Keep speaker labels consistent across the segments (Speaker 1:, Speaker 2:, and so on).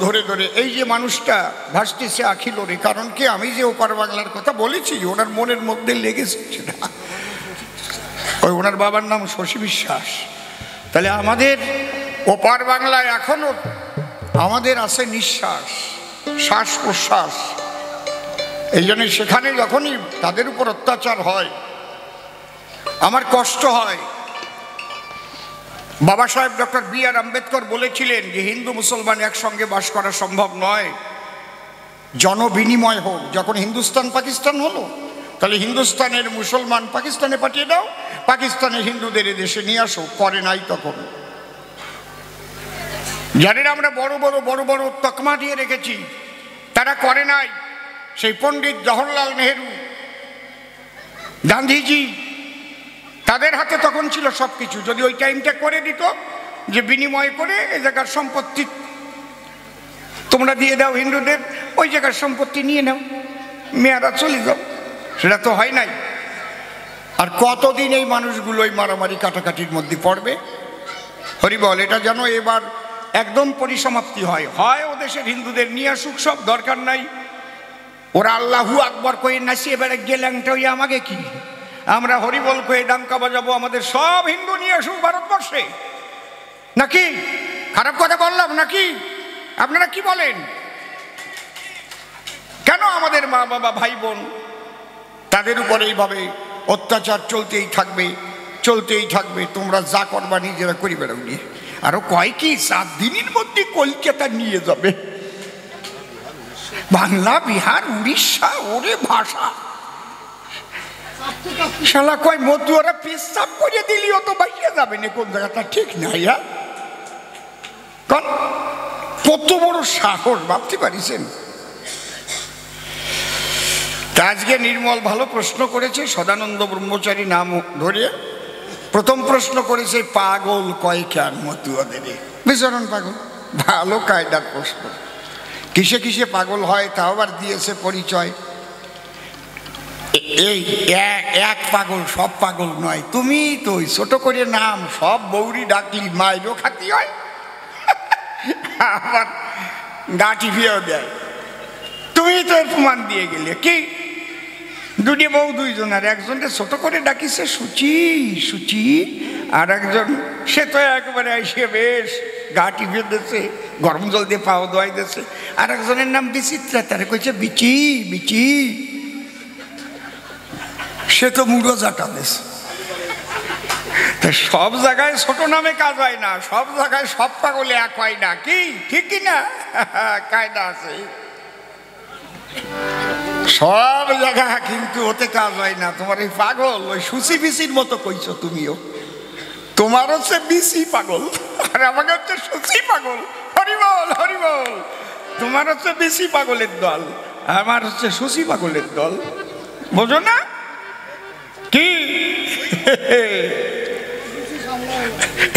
Speaker 1: ধরে ধরে এই যে মানুষটা ভাসতেছে আখিলোরে, কারণ কি আমি যে ওপার বাংলার কথা বলেছি ওনার মনের মধ্যে লেগেছে সেটা। ওই ওনার বাবার নাম শশী বিশ্বাস। তাহলে আমাদের ওপার বাংলায় এখনো আমাদের আছে নিঃশ্বাস, শ্বাস প্রশ্বাস। এই জন্য সেখানে যখনই তাদের উপর অত্যাচার হয় আমার কষ্ট হয়। বাবা সাহেব ডক্টর বি.আর. আম্বেদকর বলেছিলেন যে হিন্দু মুসলমান একসঙ্গে বাস করা সম্ভব নয়, জনবিনিময় হোক। যখন হিন্দুস্তান পাকিস্তান হলো তাহলে হিন্দুস্তানের মুসলমান পাকিস্তানে পাঠিয়ে দাও, পাকিস্তানের হিন্দুদের এদেশে নিয়ে আসো। করে নাই তখন। যাদের আমরা বড় বড় বড় বড় তকমা দিয়ে রেখেছি তারা করে নাই। সেই পণ্ডিত জওহরলাল নেহেরু, গান্ধীজি, তাদের হাতে তখন ছিল সবকিছু। যদি ওই টাইমটা করে দিত যে বিনিময় করে এই জায়গার সম্পত্তি তোমরা দিয়ে দাও হিন্দুদের, ওই জায়গার সম্পত্তি নিয়ে নাও, মেয়েরা চলে যাও, সেটা তো হয় নাই। আর কতদিন এই মানুষগুলো ওই মারামারি কাটাকাটির মধ্যে পড়বে? হরিবল, এটা যেন এবার একদম পরিসমাপ্তি হয়। হয় ও দেশের হিন্দুদের নিয়ে আসুক, সব দরকার নাই। ওরা আল্লাহু আকবর কয়ে নাচিয়ে বেড়ে গেল্যাংটা হইয়া আমাকে কি, আমরা হরিবল কয়ে ডাঙ্কা বাজাবো, আমাদের সব হিন্দু নিয়ে আসুক ভারতবর্ষে। নাকি খারাপ কথা বললাম নাকি? আপনারা কি বলেন? কেন আমাদের মা বাবা ভাই বোন তাদের উপর এইভাবে অত্যাচার চলতেই থাকবে, চলতেই থাকবে? তোমরা যা করবা নিজেরা করি বেড়াও নিয়ে। আরো কয় কি 7 দিনের মধ্যে কলকাতা নিয়ে যাবে, বাংলা, বিহার, উড়িষ্যা। ওরে ভাষা শালা কয় মতুয়ারা পেশাব করে দিলিও তো বাইরে যাবে না, কোন জায়গাটা ঠিক নাই। কত বড় সাহস ভাবতে পারিছেন? আজকে নির্মল ভালো প্রশ্ন করেছে, সদানন্দ ব্রহ্মচারী নাম ধরে প্রথম প্রশ্ন করেছে, পাগল কয় কেন মতুয়াদের? বিচরণ পাগল। ভালো কায়দার প্রশ্ন। কিসে কিসে পাগল হয় তাও আবার দিয়েছে পরিচয়। এই এক পাগল, সব পাগল নয়। তুমি তো ছোট করে নাম, সব বৌরি ডাকলি মায়েরও খাতি হয়, আবার গা টিভিয়েও দেয়। তুমি তো এর প্রমাণ দিয়ে গেলে। কি দুটি বউ, দুইজন, আর একজনকে ছোট করে ডাকিছে সুচি সুচি, আর একজন সে তো একেবারে এসে বেশ গা টিভিয়ে দিচ্ছে, গরম জল দিয়ে পাও দোয়াই দিচ্ছে। আর একজনের নাম বিচিত্রা, তারে কইছে বিচি বিচি, সে তো মুড়ো জাটা দিছে। সব জায়গায় ছোট নামে কাজ হয় না, সব জায়গায় সব পাগলে এক হয় না। কি ঠিক কিনা? কায়দা আছে সব জায়গা, কিন্তু ওতে কাজ হয় না। তোমার এই পাগল ওই সুচি বিচির মতো কইছো তুমিও। তোমার হচ্ছে বিচি পাগল আর আমাকে হচ্ছে সুচি পাগল। হরিবল হরিবল। তোমার হচ্ছে বিচি পাগলের দল, আমার হচ্ছে সুচি পাগলের দল। বোঝো না? কি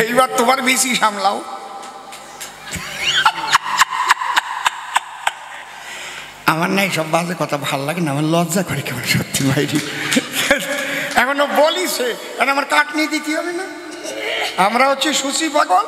Speaker 1: এইবার তোমার বিচি সামলাও। আমার না এইসব বাজে কথা ভাল লাগে না, আমার লজ্জা করে কেমন, সত্যি ভাইরি। এখনো বলিছে, কারণ আমার কাটনি দিতে হবে না। আমরা হচ্ছে সুচি পাগল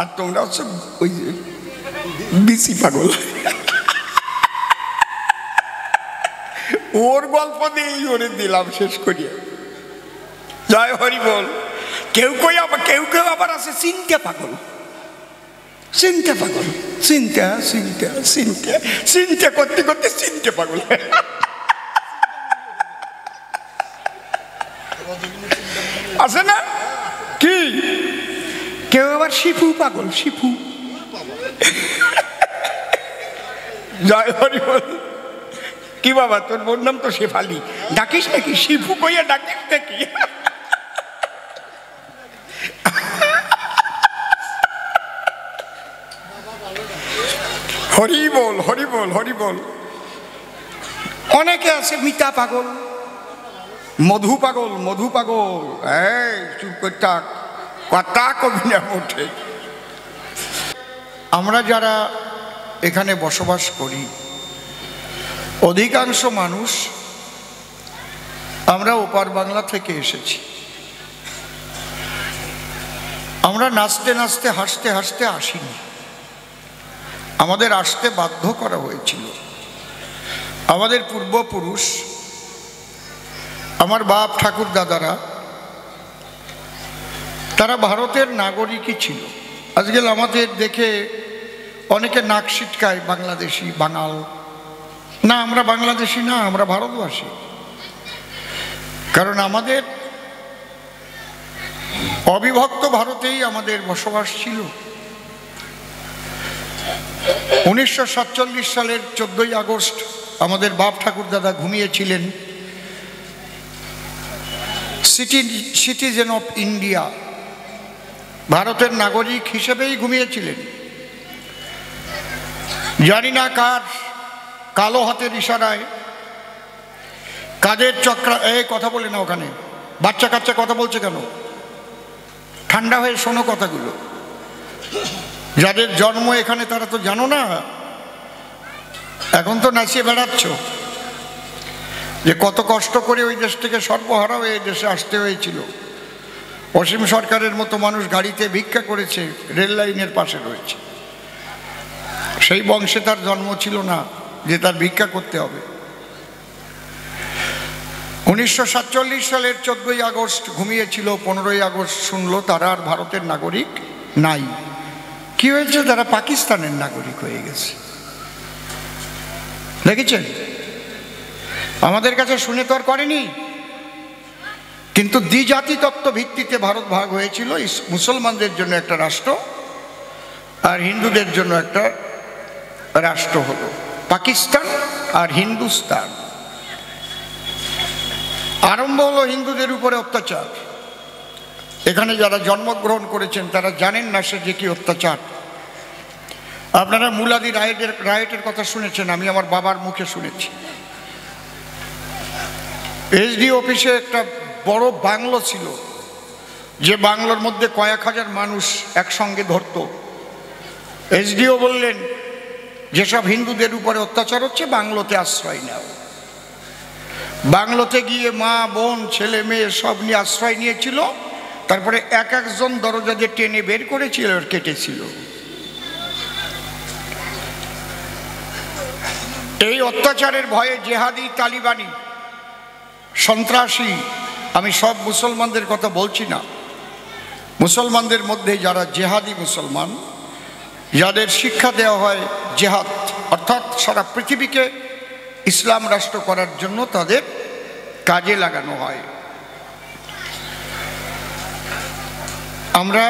Speaker 1: আর তোমরা হচ্ছে ওই যে বিচি পাগল। ওর গল্প দিয়েই ওরে দিলাম শেষ করিয়া। জয় হরি বল। কেউ কেউ আবার আছে চিন্তা পাগল। চিন্তা পাগল, চিন্তা চিন্তা চিন্তা চিন্তা করতে করতে চিন্তা পাগল। আছে না? কি কেউ আবার শিফু পাগল, শিফু। জয় হরি বল। কি বাবা, তোর বোন নাম তো শেফালি, ডাকিস নাকি? শিফু কইয়া ডাকিস নাকি? হরি বল হরি বল হরি বল। অনেকে আছে মিতা পাগল, মধু পাগল, মধু পাগল। এই চুপ করতে, কথা কবি না ওঠে। আমরা যারা এখানে বসবাস করি অধিকাংশ মানুষ আমরা ওপার বাংলা থেকে এসেছি। আমরা নাচতে নাচতে হাসতে হাসতে আসিনি, আমাদের আসতে বাধ্য করা হয়েছিল। আমাদের পূর্বপুরুষ, আমার বাপ ঠাকুর দাদারা, তারা ভারতের নাগরিকই ছিল। আজকাল আমাদের দেখে অনেকে নাক সিটকায় বাংলাদেশি, বাঙাল। না, আমরা বাংলাদেশি না, আমরা ভারতবাসী। কারণ আমাদের অবিভক্ত ভারতেই আমাদের বসবাস ছিল। 1947 সালের 14ই আগস্ট আমাদের বাপ ঠাকুর দাদা ঘুমিয়েছিলেন সিটিজেন অফ ইন্ডিয়া, ভারতের নাগরিক হিসেবেই ঘুমিয়েছিলেন। জানি না কার কালো হাতের ইশারায়, কাদের চক্রা, এই কথা বলে না, ওখানে বাচ্চা কাচ্চা কথা বলছে কেন? ঠান্ডা হয়ে শোনো কথাগুলো। যাদের জন্ম এখানে তারা তো জানো না, এখন তো নাচিয়ে বেড়াচ্ছ যে কত কষ্ট করে ওই দেশ থেকে সর্বহারা হয়ে দেশে আসতে হয়েছিল। অসীম সরকারের মতো মানুষ গাড়িতে ভিক্ষা করেছে, রেল লাইনের পাশে রয়েছে। সেই বংশে তার জন্ম ছিল না যে তার ভিক্ষা করতে হবে। 1947 সালের 14ই আগস্ট ঘুমিয়েছিল, 15ই আগস্ট শুনলো তারা আর ভারতের নাগরিক নাই। কি হয়েছে? তারা পাকিস্তানের নাগরিক হয়ে গেছে। দেখেছেন? আমাদের কাছে শুনে তো আর করেনি, কিন্তু দ্বিজাতি তত্ত্ব ভিত্তিতে ভারত ভাগ হয়েছিল। মুসলমানদের জন্য একটা রাষ্ট্র আর হিন্দুদের জন্য একটা রাষ্ট্র হলো পাকিস্তান আর হিন্দুস্তান। আরম্ভ হলো হিন্দুদের উপরে অত্যাচার। এখানে যারা জন্মগ্রহণ করেছেন তারা জানেন না সে যে কি অত্যাচার। আপনারা মুলাদি রায়টের কথা শুনেছেন, আমি আমার বাবার মুখে শুনেছি। এসডি অফিসে একটা বড় বাংলো ছিল, যে বাংলোর মধ্যে কয়েক হাজার মানুষ একসঙ্গে ধরত। এসডিও বললেন যেসব হিন্দুদের উপরে অত্যাচার হচ্ছে বাংলোতে আশ্রয় নাও। বাংলোতে গিয়ে মা, বোন, ছেলে মেয়ে সব নিয়ে আশ্রয় নিয়েছিল। তারপরে এক একজন দরজা দিয়ে টেনে বের করেছিল, কেটেছিল। এই অত্যাচারের ভয়ে জেহাদি, তালিবানি, সন্ত্রাসী, আমি সব মুসলমানদের কথা বলছি না, মুসলমানদের মধ্যে যারা জেহাদি মুসলমান, যাদের শিক্ষা দেওয়া হয় জেহাদ, অর্থাৎ সারা পৃথিবীকে ইসলাম রাষ্ট্র করার জন্য তাদের কাজে লাগানো হয়। আমরা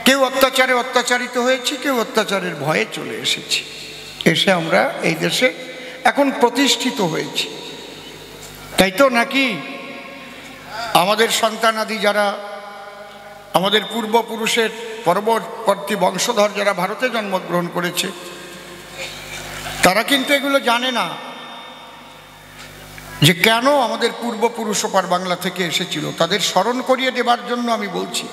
Speaker 1: কেউ অত্যাচারে অত্যাচারিত হয়েছি, কেউ অত্যাচারের ভয়ে চলে এসেছি। এসে আমরা এই দেশে এখন প্রতিষ্ঠিত হয়েছি, তাই তো নাকি? আমাদের সন্তানাদি যারা, আমাদের পূর্বপুরুষের পরবর্তী বংশধর যারা ভারতে জন্মগ্রহণ করেছে, তারা কিন্তু এগুলো জানে না যে কেন আমাদের পূর্বপুরুষ ওপার বাংলা থেকে এসেছিল। তাদের স্মরণ করিয়ে দেবার জন্য আমি বলছি।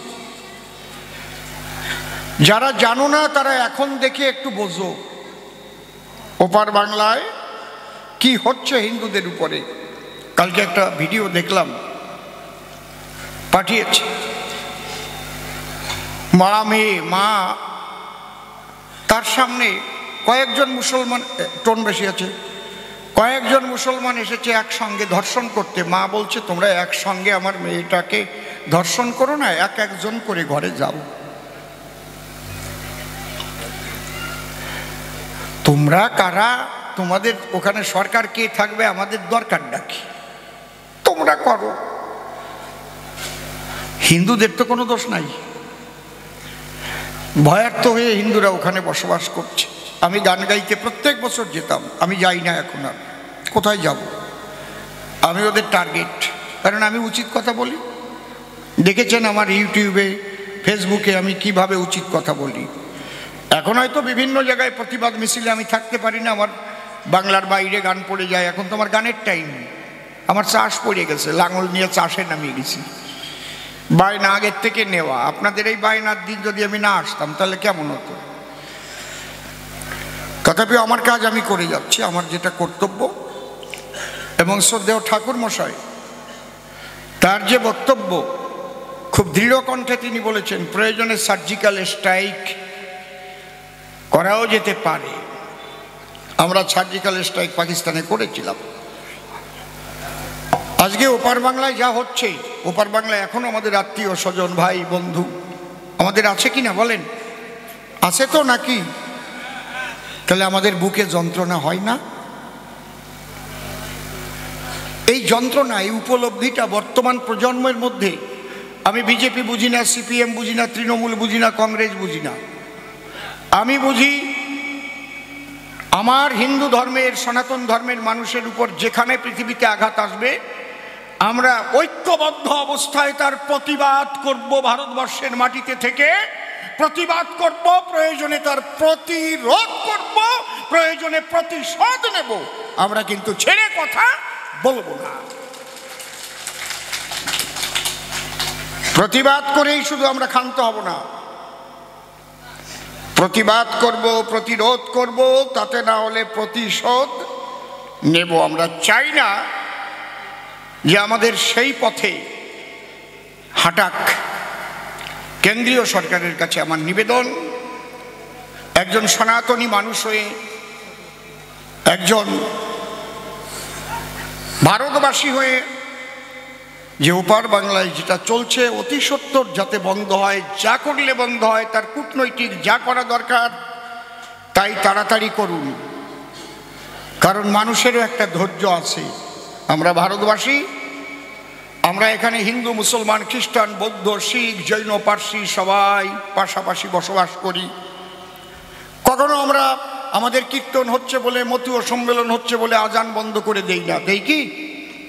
Speaker 1: যারা জানো না তারা এখন দেখে একটু বোঝো ওপার বাংলায় কি হচ্ছে হিন্দুদের উপরে। কালকে একটা ভিডিও দেখলাম, পাঠিয়েছে। মা তার সামনে কয়েকজন মুসলমান, টোন বেশি আছে, কয়েকজন মুসলমান এসেছে একসঙ্গে ধর্ষণ করতে। মা বলছে তোমরা একসঙ্গে আমার মেয়েটাকে ধর্ষণ করো না, এক একজন করে ঘরে যাও। তোমরা কারা? তোমাদের ওখানে সরকার কে থাকবে? আমাদের দরকার নাকি? তোমরা করো। হিন্দুদের তো কোনো দোষ নাই, ভয়ার্থ হয়ে হিন্দুরা ওখানে বসবাস করছে। আমি গান গাইতে প্রত্যেক বছর যেতাম, আমি যাই না এখন আর। কোথায় যাব? আমি ওদের টার্গেট, কারণ আমি উচিত কথা বলি। দেখেছেন আমার ইউটিউবে, ফেসবুকে আমি কিভাবে উচিত কথা বলি। এখন হয়তো বিভিন্ন জায়গায় প্রতিবাদ মিছিলে আমি থাকতে পারি না, আমার বাংলার বাইরে গান পড়ে যায়। এখন তো আমার গানের টাইম, আমার চাষ পড়ে গেছে, লাঙল নিয়ে চাষে নামিয়ে গেছি। বায়না আগের থেকে নেওয়া। আপনাদের এই বায়নার দিন যদি আমি না আসতাম তাহলে কেমন হতো? তথাপি আমার কাজ আমি করে যাচ্ছি, আমার যেটা কর্তব্য। এবং শ্রদ্ধেয় ঠাকুর মশাই তার যে বক্তব্য, খুব দৃঢ় কণ্ঠে তিনি বলেছেন প্রয়োজনে সার্জিক্যাল স্ট্রাইক করাও যেতে পারে। আমরা সার্জিক্যাল স্ট্রাইক পাকিস্তানে করেছিলাম। আজকে ওপার বাংলায় যা হচ্ছে, ওপার বাংলায় এখনো আমাদের আত্মীয় স্বজন ভাই বন্ধু আমাদের আছে কিনা বলেন? আছে তো নাকি? তাহলে আমাদের বুকে যন্ত্রণা হয় না? এই যন্ত্রণা, এই উপলব্ধিটা বর্তমান প্রজন্মের মধ্যে, আমি বিজেপি বুঝি না, সিপিএম বুঝি না, তৃণমূল বুঝি না, কংগ্রেস বুঝি না, আমি বুঝি আমার হিন্দু ধর্মের, সনাতন ধর্মের মানুষের উপর যেখানে পৃথিবীতে আঘাত আসবে আমরা ঐক্যবদ্ধ অবস্থায় তার প্রতিবাদ করব। ভারতবর্ষের মাটিতে থেকে প্রতিবাদ করব, প্রয়োজনে তার প্রতিরোধ করব, প্রয়োজনে প্রতিশোধ নেব। আমরা কিন্তু ছেড়ে কথা বলবো না। প্রতিবাদ করেই শুধু আমরা ক্ষান্ত হব না, প্রতিবাদ করব, প্রতিরোধ করব, তাতে না হলে প্রতিশোধ নেব। আমরা চাই না যে আমাদের সেই পথে হাঁটাক। কেন্দ্রীয় সরকারের কাছে আমার নিবেদন, একজন সনাতনী মানুষ হয়ে, একজন ভারতবাসী হয়ে, যে ওপার বাংলায় যেটা চলছে অতি সত্বর যাতে বন্ধ হয়, যা করলে বন্ধ হয়, তার কূটনৈতিক যা করা দরকার তাই তাড়াতাড়ি করুন। কারণ মানুষেরও একটা ধৈর্য আছে। আমরা ভারতবাসী, আমরা এখানে হিন্দু, মুসলমান, খ্রিস্টান, বৌদ্ধ, শিখ, জৈন, পার্সি সবাই পাশাপাশি বসবাস করি। কখনো আমরা আমাদের কীর্তন হচ্ছে বলে, মতুয়া সম্মেলন হচ্ছে বলে আজান বন্ধ করে দেই না। দেই কি?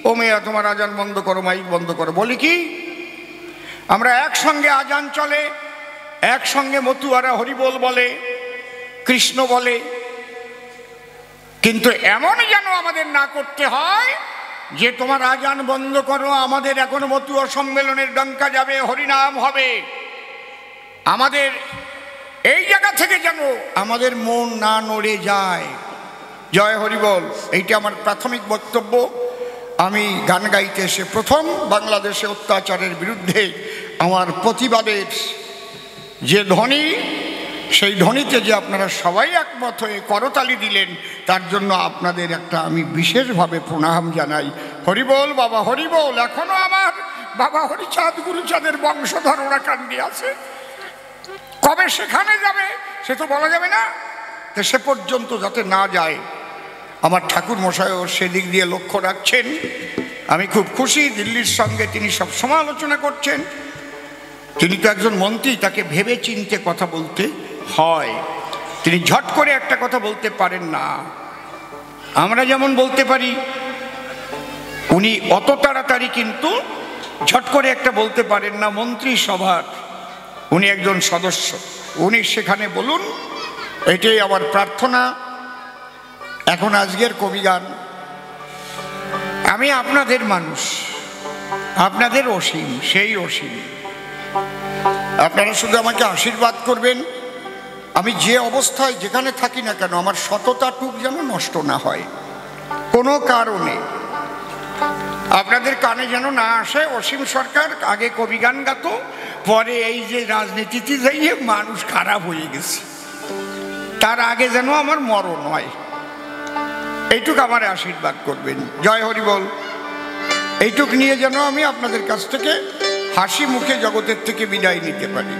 Speaker 1: ও মেয়া তোমার আজান বন্ধ করো, মাইক বন্ধ করো, বলি কি? আমরা একসঙ্গে আজান চলে, একসঙ্গে মতুয়ারা হরিবোল বলে, কৃষ্ণ বলে। কিন্তু এমন যেন আমাদের না করতে হয় যে তোমার আজান বন্ধ করো, আমাদের এখন মতুয়া সম্মেলনের ডঙ্কা যাবে, হরিনাম হবে। আমাদের এই জায়গা থেকে যেন আমাদের মন না নড়ে যায়। জয় হরিবোল, এইটা আমার প্রাথমিক বক্তব্য। আমি গান গাইতে এসে প্রথম বাংলাদেশে অত্যাচারের বিরুদ্ধে আমার প্রতিবাদের যে ধ্বনি, সেই ধ্বনিতে যে আপনারা সবাই একমত হয়ে করতালি দিলেন, তার জন্য আপনাদের একটা আমি বিশেষভাবে প্রণাম জানাই। হরিবোল বাবা হরিবোল। এখনো আমার বাবা হরিচাঁদ গুরুচাঁদের বংশধর ওরা কান্দি আছে। কবে সেখানে যাবে সে তো বলা যাবে না, তো সে পর্যন্ত যাতে না যায় আমার ঠাকুর মশাইও সেদিক দিয়ে লক্ষ্য রাখছেন। আমি খুব খুশি, দিল্লির সঙ্গে তিনি সব সমালোচনা করছেন। তিনি তো একজন মন্ত্রী, তাকে ভেবে চিনতে কথা বলতে হয়। তিনি ঝট করে একটা কথা বলতে পারেন না। আমরা যেমন বলতে পারি, উনি অত তাড়াতাড়ি কিন্তু ঝট করে একটা বলতে পারেন না। মন্ত্রিসভার উনি একজন সদস্য, উনি সেখানে বলুন, এটাই আমার প্রার্থনা। এখন আজকের কবিগান, আমি আপনাদের মানুষ, আপনাদের অসীম, সেই অসীম। আপনারা শুধু আমাকে আশীর্বাদ করবেন, আমি যে অবস্থায় যেখানে থাকি না কেন আমার সততাটুক যেন নষ্ট না হয় কোনো কারণে। আপনাদের কানে যেন না আসে অসীম সরকার আগে কবিগান গাত, পরে এই যে রাজনীতিতে যাইয়ে মানুষ খারাপ হয়ে গেছে, তার আগে যেন আমার মরণ হয়। এইটুক আমার আশীর্বাদ করবেন। জয় হরিবল। এইটুক নিয়ে যেন আমি আপনাদের কাছ থেকে হাসি মুখে জগতের থেকে বিদায় নিতে পারি।